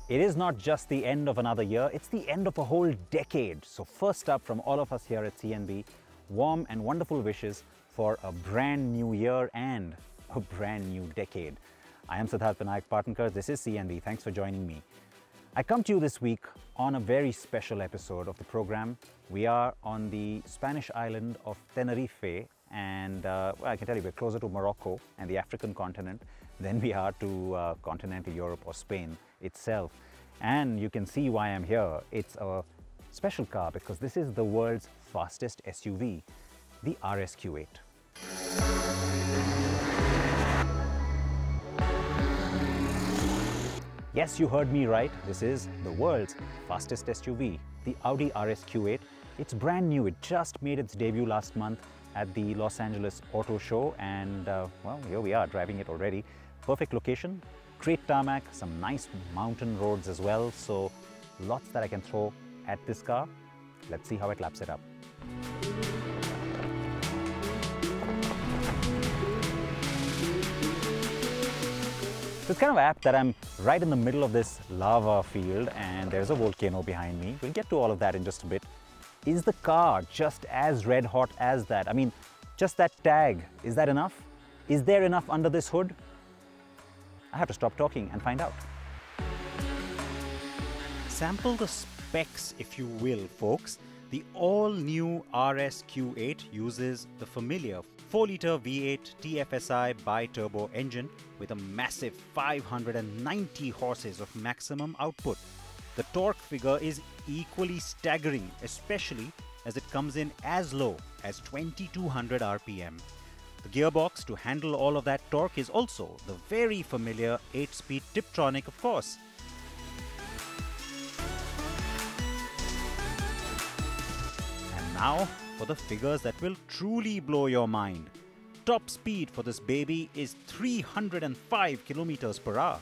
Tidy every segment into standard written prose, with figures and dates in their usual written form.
It is not just the end of another year, it's the end of a whole decade. So first up from all of us here at CNB, warm and wonderful wishes for a brand new year and a brand new decade. I am Siddharth Vinayak Parthankar, this is CNB, thanks for joining me. I come to you this week on a very special episode of the program. We are on the Spanish island of Tenerife, and well, I can tell you we're closer to Morocco and the African continent than we are to continental Europe or Spain itself. And you can see why I'm here. It's a special car because this is the world's fastest SUV, the RS Q8. Yes, you heard me right. This is the world's fastest SUV, the Audi RS Q8. It's brand new. It just made its debut last month at the Los Angeles Auto Show, and well, here we are driving it already. Perfect location, great tarmac, some nice mountain roads as well, so lots that I can throw at this car. Let's see how it laps it up. So it's kind of apt that I'm right in the middle of this lava field and there's a volcano behind me. We'll get to all of that in just a bit. Is the car just as red hot as that? I mean, just that tag, is that enough? Is there enough under this hood? I have to stop talking and find out. Sample the specs, if you will, folks. The all-new RS Q8 uses the familiar 4-litre V8 TFSI bi-turbo engine with a massive 590 horses of maximum output. The torque figure is equally staggering, especially as it comes in as low as 2200 RPM. The gearbox to handle all of that torque is also the very familiar 8-speed Tiptronic, of course. And now for the figures that will truly blow your mind. Top speed for this baby is 305 kilometers per hour.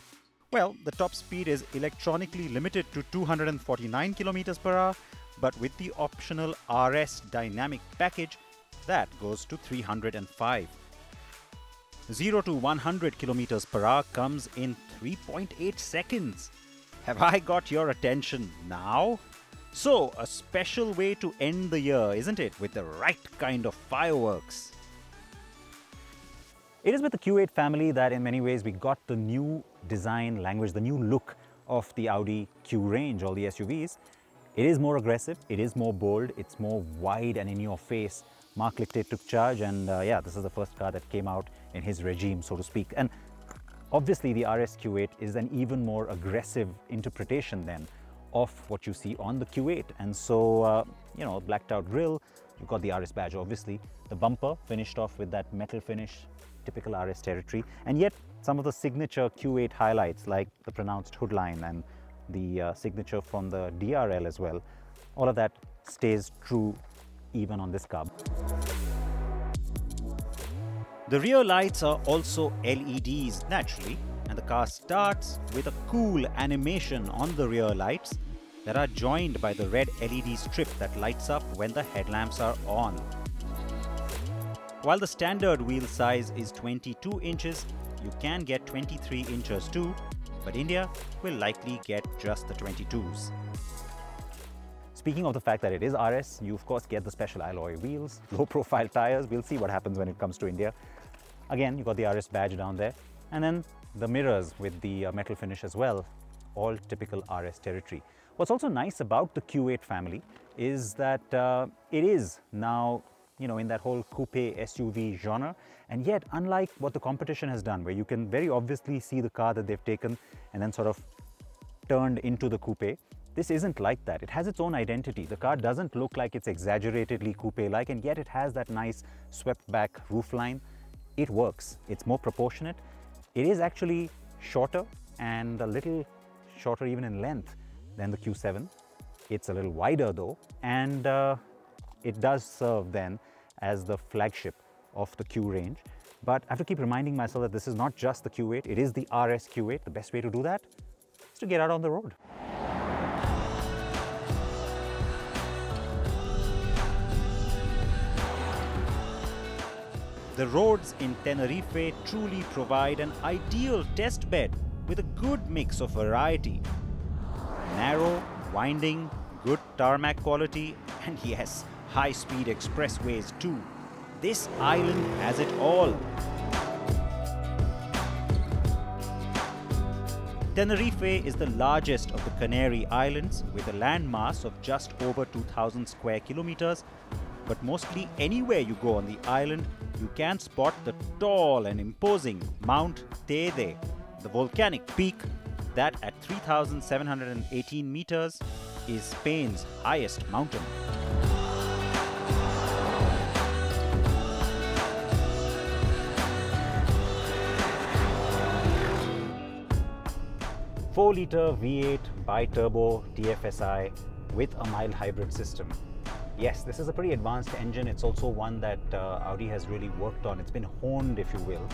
Well, the top speed is electronically limited to 249 kilometers per hour, but with the optional RS dynamic package, that goes to 305. 0 to 100 kilometers per hour comes in 3.8 seconds. Have I got your attention now? So, a special way to end the year, isn't it? With the right kind of fireworks. It is with the Q8 family that in many ways we got the new design language, the new look of the Audi Q range, all the SUVs. It is more aggressive, it is more bold, it's more wide and in your face. Mark Lichte took charge and yeah, this is the first car that came out in his regime, so to speak. And obviously the RS Q8 is an even more aggressive interpretation then of what you see on the Q8. And so, you know, blacked out grille, you've got the RS badge obviously, the bumper finished off with that metal finish, typical RS territory, and yet some of the signature Q8 highlights like the pronounced hood line and the signature from the DRL as well, all of that stays true even on this car. The rear lights are also LEDs naturally, and the car starts with a cool animation on the rear lights that are joined by the red LED strip that lights up when the headlamps are on. While the standard wheel size is 22 inches, you can get 23 inches too, but India will likely get just the 22s. Speaking of the fact that it is RS, you of course get the special alloy wheels, low profile tires. We'll see what happens when it comes to India. Again, you got the RS badge down there, and then the mirrors with the metal finish as well, all typical RS territory. What's also nice about the Q8 family is that it is now, you know, in that whole coupe SUV genre, and yet unlike what the competition has done, where you can very obviously see the car that they've taken and then sort of turned into the coupe, this isn't like that. It has its own identity. The car doesn't look like it's exaggeratedly coupe-like, and yet it has that nice swept back roofline. It works. It's more proportionate. It is actually shorter and a little shorter even in length than the Q7. It's a little wider though, and it does serve then as the flagship of the Q range. But I have to keep reminding myself that this is not just the Q8, it is the RS Q8. The best way to do that is to get out on the road. The roads in Tenerife truly provide an ideal test bed with a good mix of variety. Narrow, winding, good tarmac quality, and yes, high-speed expressways too. This island has it all. Tenerife is the largest of the Canary Islands with a landmass of just over 2,000 square kilometers. But mostly anywhere you go on the island, you can spot the tall and imposing Mount Teide, the volcanic peak that at 3,718 meters is Spain's highest mountain. Four-liter V8 bi-turbo TFSI with a mild hybrid system. Yes, this is a pretty advanced engine. It's also one that Audi has really worked on. It's been honed, if you will,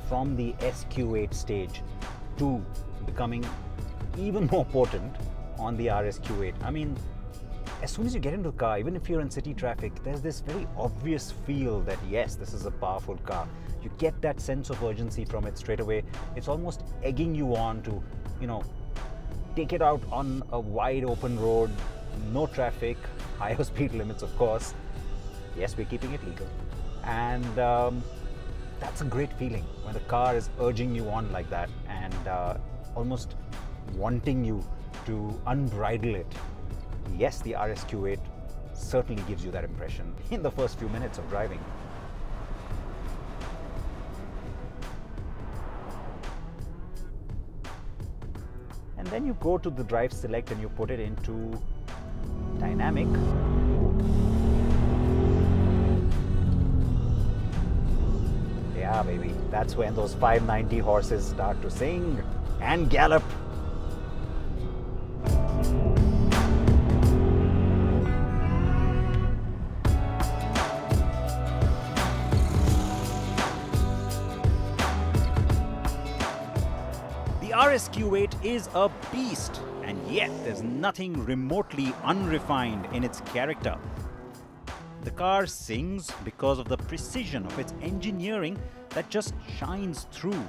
from the SQ8 stage to becoming even more potent on the RS Q8. I mean, as soon as you get into the car, even if you're in city traffic, there's this very obvious feel that yes, this is a powerful car. You get that sense of urgency from it straight away. It's almost egging you on to, you know, take it out on a wide open road, no traffic, higher speed limits, of course. Yes, we're keeping it legal. And that's a great feeling when the car is urging you on like that and almost wanting you to unbridle it. Yes, the RS Q8 certainly gives you that impression in the first few minutes of driving. And then you go to the drive select and you put it into dynamic. Yeah, baby, that's when those 590 horses start to sing and gallop. The RS Q8 is a beast, and yet there's nothing remotely unrefined in its character. The car sings because of the precision of its engineering that just shines through.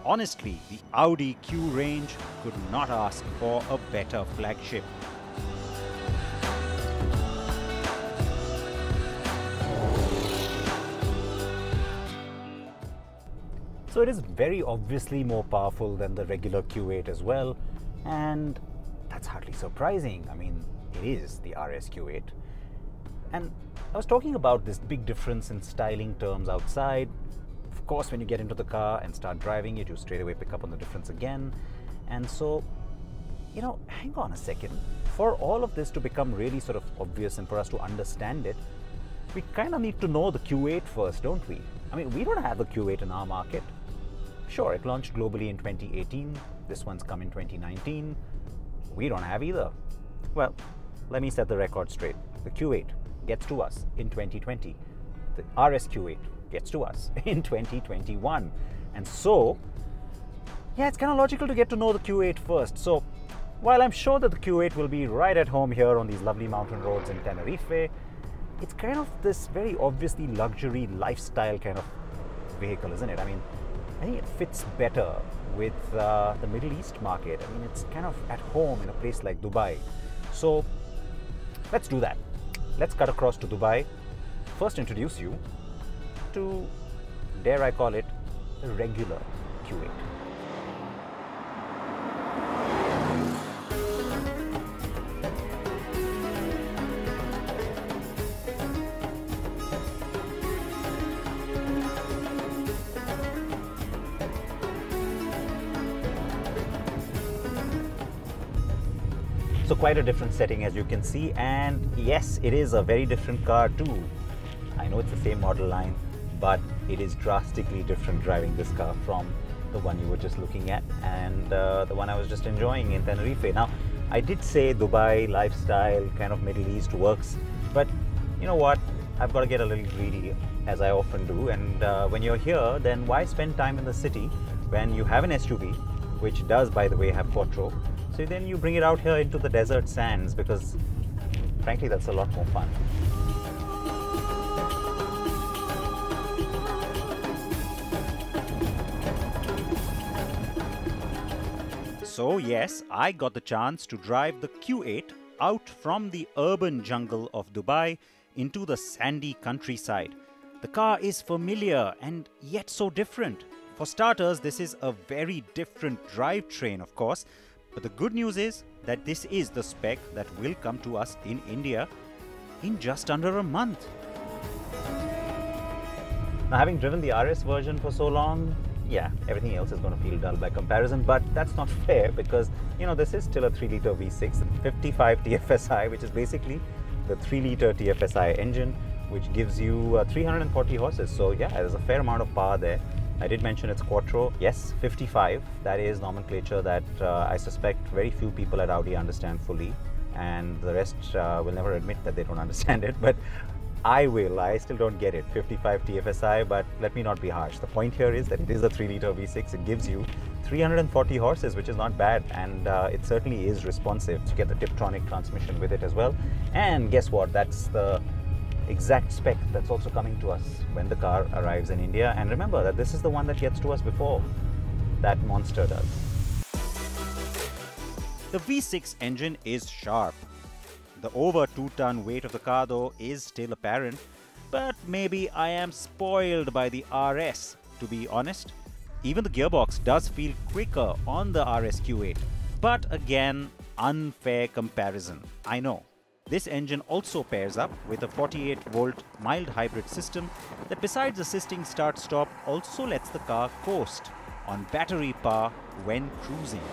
Honestly, the Audi Q range could not ask for a better flagship. So it is very obviously more powerful than the regular Q8 as well, and that's hardly surprising. I mean, it is the RS Q8. And I was talking about this big difference in styling terms outside. Of course, when you get into the car and start driving it, you straight away pick up on the difference again. And so, you know, hang on a second. For all of this to become really sort of obvious and for us to understand it, we kind of need to know the Q8 first, don't we? I mean, we don't have the Q8 in our market. Sure, it launched globally in 2018. This one's come in 2019. We don't have either. Well, let me set the record straight. The Q8 gets to us in 2020. The RS Q8 gets to us in 2021. And so, yeah, it's kind of logical to get to know the Q8 first. So, while I'm sure that the Q8 will be right at home here on these lovely mountain roads in Tenerife, it's kind of this very obviously luxury lifestyle kind of vehicle, isn't it? I mean, I think it fits better with the Middle East market. I mean, it's kind of at home in a place like Dubai. So let's do that. Let's cut across to Dubai. First introduce you to, dare I call it, the regular Q8. So quite a different setting, as you can see, and yes, it is a very different car too. I know it's the same model line, but it is drastically different driving this car from the one you were just looking at and the one I was just enjoying in Tenerife. Now, I did say Dubai lifestyle, kind of Middle East works, but you know what, I've got to get a little greedy, as I often do. And when you're here, then why spend time in the city when you have an SUV, which does, by the way, have QUATTRO. So then you bring it out here into the desert sands, because frankly, that's a lot more fun. So yes, I got the chance to drive the Q8 out from the urban jungle of Dubai into the sandy countryside. The car is familiar and yet so different. For starters, this is a very different drivetrain, of course, but the good news is that this is the spec that will come to us in India in just under a month. Now, having driven the RS version for so long, yeah, everything else is going to feel dull by comparison, but that's not fair because, you know, this is still a 3-litre V6, 55 TFSI, which is basically the 3-litre TFSI engine, which gives you 340 horses. So yeah, there's a fair amount of power there. I did mention it's QUATTRO. Yes, 55. That is nomenclature that I suspect very few people at Audi understand fully, and the rest will never admit that they don't understand it, but I will. I still don't get it. 55 TFSI, but let me not be harsh. The point here is that it is a 3-litre V6. It gives you 340 horses, which is not bad, and it certainly is responsive. You get the Tiptronic transmission with it as well. And guess what? That's the exact spec that's also coming to us when the car arrives in India. And remember that this is the one that gets to us before that monster does. The V6 engine is sharp. The over 2-ton weight of the car, though, is still apparent, but maybe I am spoiled by the RS, to be honest. Even the gearbox does feel quicker on the RS Q8, but again, unfair comparison, I know. This engine also pairs up with a 48-volt mild hybrid system that, besides assisting start-stop, also lets the car coast on battery power when cruising.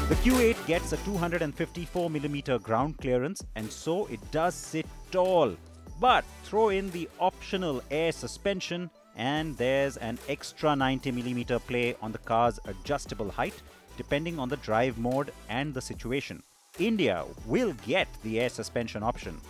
The Q8 gets a 254mm ground clearance, and so it does sit tall. But throw in the optional air suspension and there's an extra 90mm play on the car's adjustable height depending on the drive mode and the situation. India will get the air suspension option.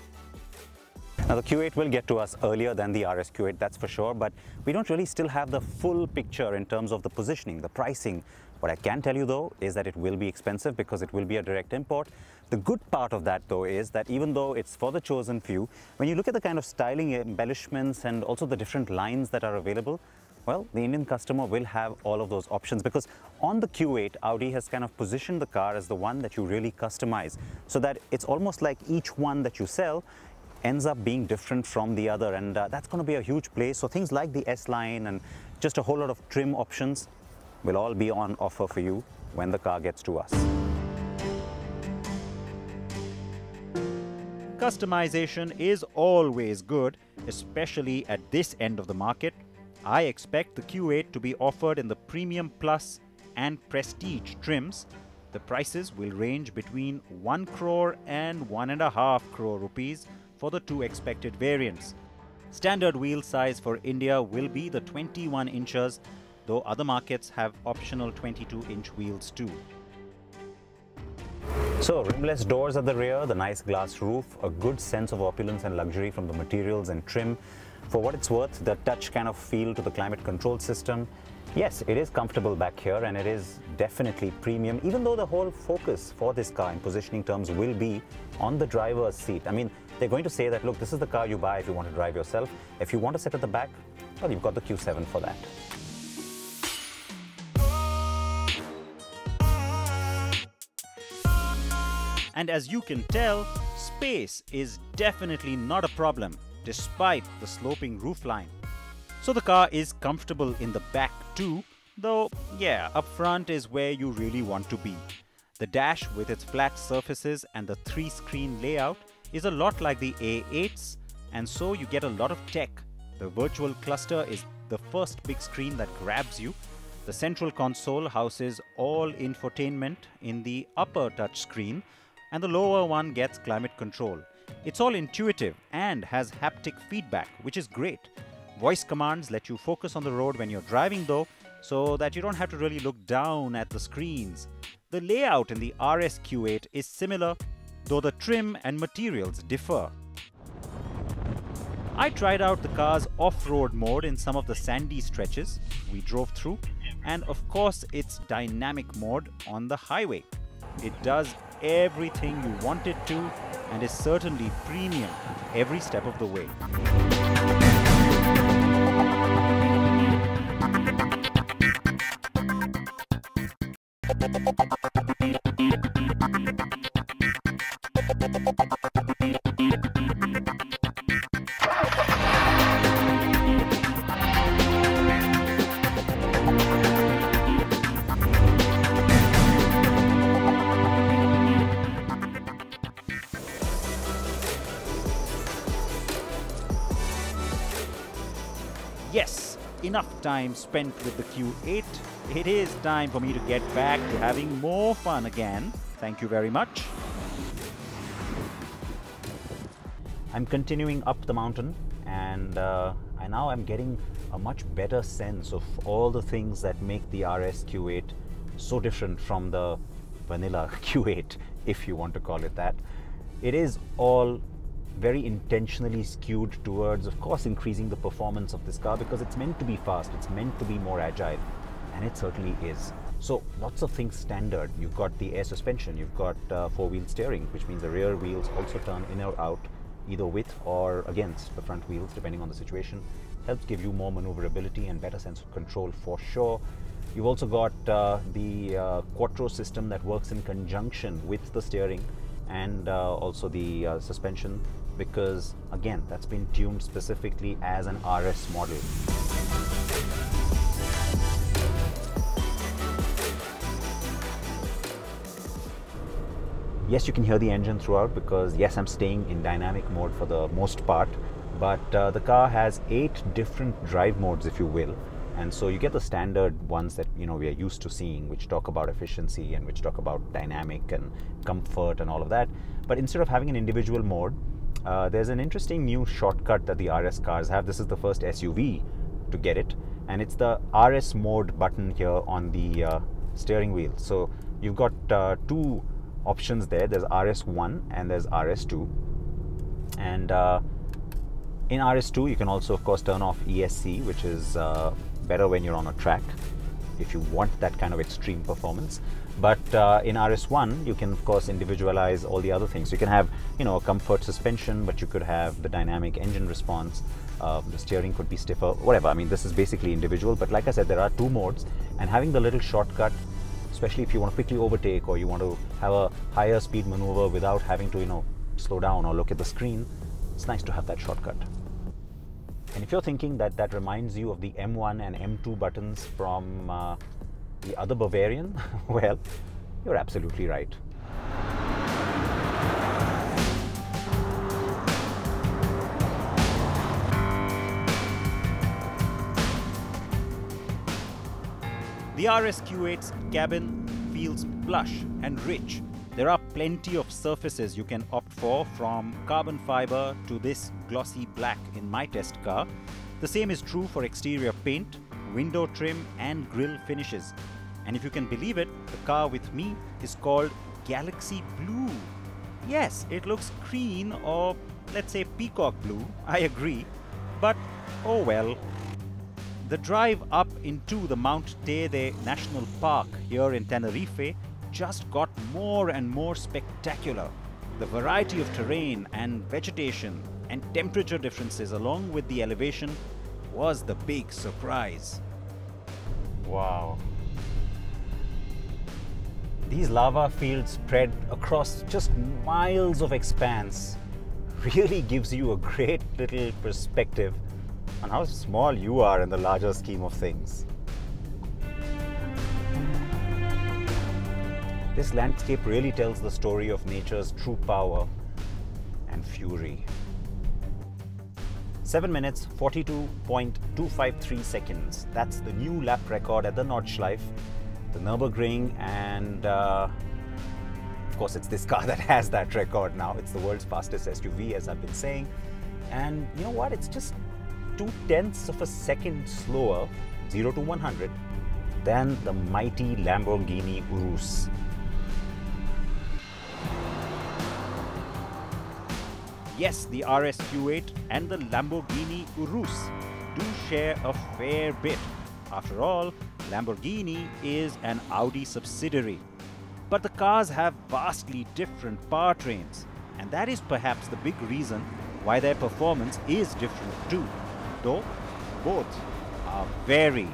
Now, the Q8 will get to us earlier than the RS Q8, that's for sure, but we don't really still have the full picture in terms of the positioning, the pricing. What I can tell you, though, is that it will be expensive because it will be a direct import. The good part of that, though, is that even though it's for the chosen few, when you look at the kind of styling embellishments and also the different lines that are available, well, the Indian customer will have all of those options, because on the Q8, Audi has kind of positioned the car as the one that you really customize, so that it's almost like each one that you sell ends up being different from the other, and that's going to be a huge play. So things like the S-Line and just a whole lot of trim options will all be on offer for you when the car gets to us. Customization is always good, especially at this end of the market. I expect the Q8 to be offered in the Premium Plus and Prestige trims. The prices will range between 1 crore and 1.5 crore rupees for the two expected variants. Standard wheel size for India will be the 21 inches, though other markets have optional 22-inch wheels too. So, rimless doors at the rear, the nice glass roof, a good sense of opulence and luxury from the materials and trim. For what it's worth, the touch kind of feel to the climate control system. Yes, it is comfortable back here and it is definitely premium, even though the whole focus for this car in positioning terms will be on the driver's seat. I mean, they're going to say that, look, this is the car you buy if you want to drive yourself. If you want to sit at the back, well, you've got the Q7 for that. And as you can tell, space is definitely not a problem, despite the sloping roofline. So the car is comfortable in the back too, though, yeah, up front is where you really want to be. The dash with its flat surfaces and the 3-screen layout is a lot like the A8's, and so you get a lot of tech. The virtual cluster is the first big screen that grabs you. The central console houses all infotainment in the upper touchscreen, and the lower one gets climate control. It's all intuitive and has haptic feedback, which is great. Voice commands let you focus on the road when you're driving though, so that you don't have to really look down at the screens. The layout in the RS Q8 is similar, though the trim and materials differ. I tried out the car's off-road mode in some of the sandy stretches we drove through, and of course its dynamic mode on the highway. It does everything you want it to and is certainly premium every step of the way. Yes, enough time spent with the Q8. It is time for me to get back to having more fun again. Thank you very much. I'm continuing up the mountain, and I now am getting a much better sense of all the things that make the RS Q8 so different from the vanilla Q8, if you want to call it that. It is all very intentionally skewed towards, of course, increasing the performance of this car because it's meant to be fast, it's meant to be more agile, and it certainly is. So lots of things standard. You've got the air suspension, you've got four-wheel steering, which means the rear wheels also turn in or out, either with or against the front wheels, depending on the situation. Helps give you more maneuverability and better sense of control for sure. You've also got the QUATTRO system that works in conjunction with the steering and also the suspension, because again, that's been tuned specifically as an RS model. Yes, you can hear the engine throughout because yes, I'm staying in dynamic mode for the most part, but the car has 8 different drive modes, if you will. And so you get the standard ones that we are used to seeing, which talk about efficiency and which talk about dynamic and comfort and all of that. But instead of having an individual mode, there's an interesting new shortcut that the RS cars have. This is the first SUV to get it, and it's the RS mode button here on the steering wheel. So you've got 2 options there. There's RS1 and there's RS2. And in RS2, you can also, of course, turn off ESC, which is better when you're on a track, if you want that kind of extreme performance. But in RS1, you can, of course, individualize all the other things. You can have, a comfort suspension, but you could have the dynamic engine response. The steering could be stiffer, whatever. I mean, this is basically individual. But like I said, there are 2 modes, and having the little shortcut, especially if you want to quickly overtake or you want to have a higher speed maneuver without having to, slow down or look at the screen, it's nice to have that shortcut. And if you're thinking that that reminds you of the M1 and M2 buttons from the other Bavarian, well, you're absolutely right. The RS Q8's cabin feels plush and rich. There are plenty of surfaces you can opt for, from carbon fiber to this glossy black in my test car. The same is true for exterior paint, window trim and grille finishes. And if you can believe it, the car with me is called Galaxy Blue. Yes, it looks green, or let's say peacock blue, I agree, but oh well. The drive up into the Mount Teide National Park here in Tenerife just got more and more spectacular. The variety of terrain and vegetation and temperature differences along with the elevation was the big surprise. Wow. These lava fields spread across just miles of expanse really gives you a great little perspective on how small you are in the larger scheme of things. This landscape really tells the story of nature's true power and fury. 7 minutes, 42.253 seconds. That's the new lap record at the Nordschleife, the Nürburgring, and of course it's this car that has that record now. It's the world's fastest SUV, as I've been saying. And you know what? It's just 0.2 of a second slower, 0 to 100, than the mighty Lamborghini Urus. Yes, the RS Q8 and the Lamborghini Urus do share a fair bit. After all, Lamborghini is an Audi subsidiary. But the cars have vastly different powertrains, and that is perhaps the big reason why their performance is different too, though both are very,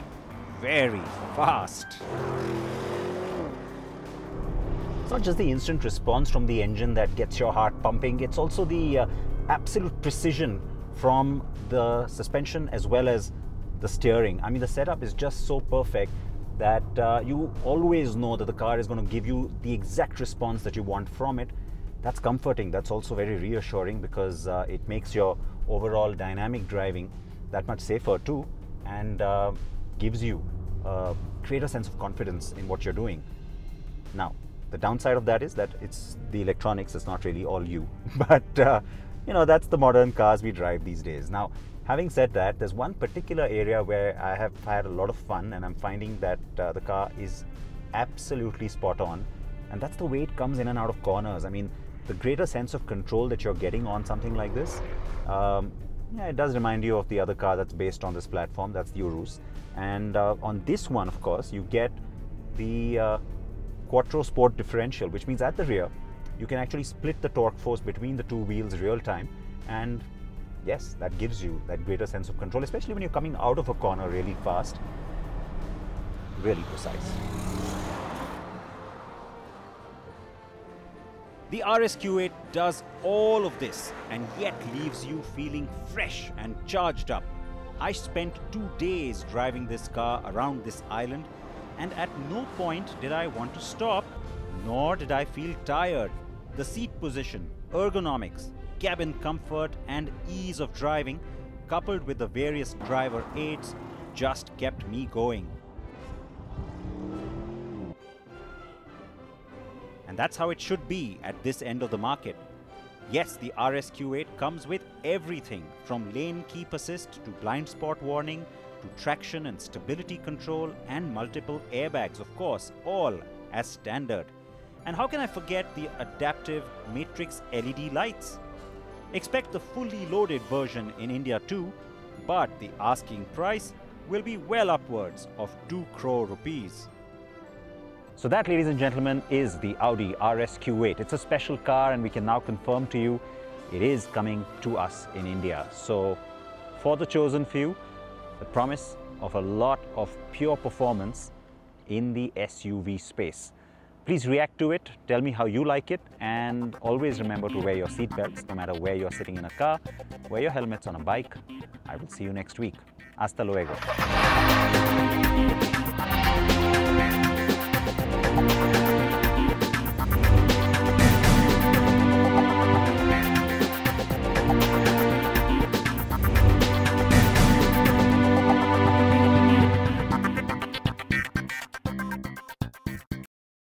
very fast. It's not just the instant response from the engine that gets your heart pumping, it's also the absolute precision from the suspension as well as the steering. I mean, the setup is just so perfect that you always know that the car is going to give you the exact response that you want from it. That's comforting. That's also very reassuring because it makes your overall dynamic driving that much safer too, and gives you a greater sense of confidence in what you're doing. Now, the downside of that is that it's the electronics, it's not really all you. But, you know, that's the modern cars we drive these days. Now, having said that, there's one particular area where I have had a lot of fun, and I'm finding that the car is absolutely spot on, and that's the way it comes in and out of corners. I mean, the greater sense of control that you're getting on something like this, yeah, it does remind you of the other car that's based on this platform, that's the Urus. And on this one, of course, you get the QUATTRO Sport differential, which means at the rear, you can actually split the torque force between the two wheels real time, and yes, that gives you that greater sense of control, especially when you're coming out of a corner really fast, really precise. The RS Q8 does all of this and yet leaves you feeling fresh and charged up. I spent 2 days driving this car around this island, and at no point did I want to stop, nor did I feel tired. The seat position, ergonomics, cabin comfort and ease of driving, coupled with the various driver aids, just kept me going. And that's how it should be at this end of the market. Yes, the RS Q8 comes with everything from lane keep assist to blind spot warning to traction and stability control and multiple airbags, of course, all as standard. And how can I forget the adaptive matrix LED lights? Expect the fully loaded version in India too, but the asking price will be well upwards of 2 crore rupees. So that, ladies and gentlemen, is the Audi RS Q8. It's a special car, and we can now confirm to you it is coming to us in India. So for the chosen few, the promise of a lot of pure performance in the SUV space. Please react to it, tell me how you like it, and always remember to wear your seatbelts no matter where you're sitting in a car. Wear your helmets on a bike. I will see you next week. Hasta luego.